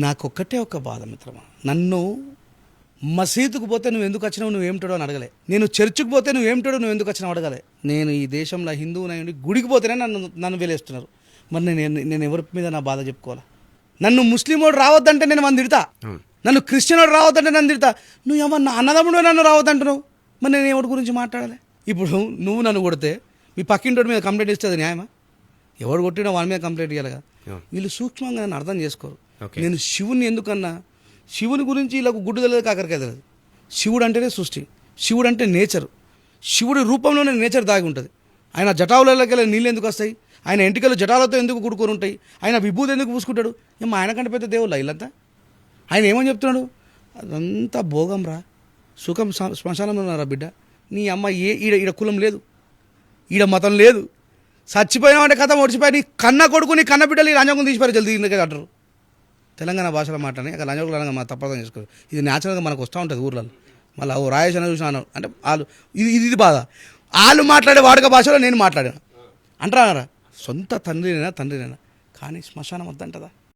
నాకొక్కటే ఒక బాధ మిత్రమా, నన్ను మసీదుకు పోతే నువ్వు ఎందుకు వచ్చినావు, నువ్వేమిటాడో అని అడగలే. నేను చర్చికి పోతే నువ్వేమిటాడో నువ్వు ఎందుకు వచ్చినావు అడగలే. నేను ఈ దేశంలో హిందువునై గుడికి పోతేనే నన్ను వేలేస్తున్నారు. మరి నేను ఎవరి మీద నా బాధ చెప్పుకోవాలా? నన్ను ముస్లిం వాడు రావద్దంటే నేను మన తిడతా, నన్ను క్రిస్టియన్ వాడు రావద్దంటే నన్ను తిడతా. నువ్వు ఏమన్నా అన్నదమ్ముడు నన్ను రావద్దంటున్నావు, మరి నేను ఎవరి గురించి మాట్లాడాలి? ఇప్పుడు నువ్వు నన్ను కొడితే మీ పక్కింటి మీద కంప్లైంట్ ఇస్తే అది న్యాయమా? ఎవడు కొట్టినా వాళ్ళ మీద కంప్లైంట్ ఇవ్వాలి కదా. వీళ్ళు సూక్ష్మంగా నన్ను అర్థం చేసుకోరు. నేను శివుని ఎందుకన్నా, శివుని గురించి ఇలా గుడ్డు తెలియదు కాకరికాయ తెలియదు. శివుడు అంటేనే సృష్టి, శివుడు అంటే నేచరు, శివుడి రూపంలోనే నేచర్ దాగి ఉంటుంది. ఆయన జటావులకి నీళ్ళు ఎందుకు వస్తాయి, ఆయన ఎంటికలు జటాలతో ఎందుకు కుడుకొని ఉంటాయి, ఆయన విభూతి ఎందుకు పూసుకుంటాడు? ఏమో ఆయన కంటే పెద్ద దేవుళ్ళ వీళ్ళంతా. ఆయన ఏమని చెప్తున్నాడు? అదంతా భోగం రా, సుఖం శ్మశానంలో ఉన్నారా బిడ్డ. నీ అమ్మ ఈడ కులం లేదు, ఈడ మతం లేదు. చచ్చిపోయినామంటే కథ ఒడిచిపోయి నీ కన్న కొడుకు నీ కన్న బిడ్డలు ఈ లంజకుని తీసిపోయారు జల్దీ ఇందుకే అంటారు. తెలంగాణ భాషలో మాట్లాడి అక్కడ లంజకులు అనగా మనం తప్పర్థం చేసుకోరు. ఇది న్యాచురల్గా మనకు వస్తూ ఉంటుంది ఊర్లలో. మళ్ళీ ఓ రాయేష్ అని చూసిన అంటే వాళ్ళు ఇది బాధ. వాళ్ళు మాట్లాడే వాడుక భాషలో నేను మాట్లాడాను అంటారా. సొంత తండ్రినైనా కానీ శ్మశానం వద్దంటదా?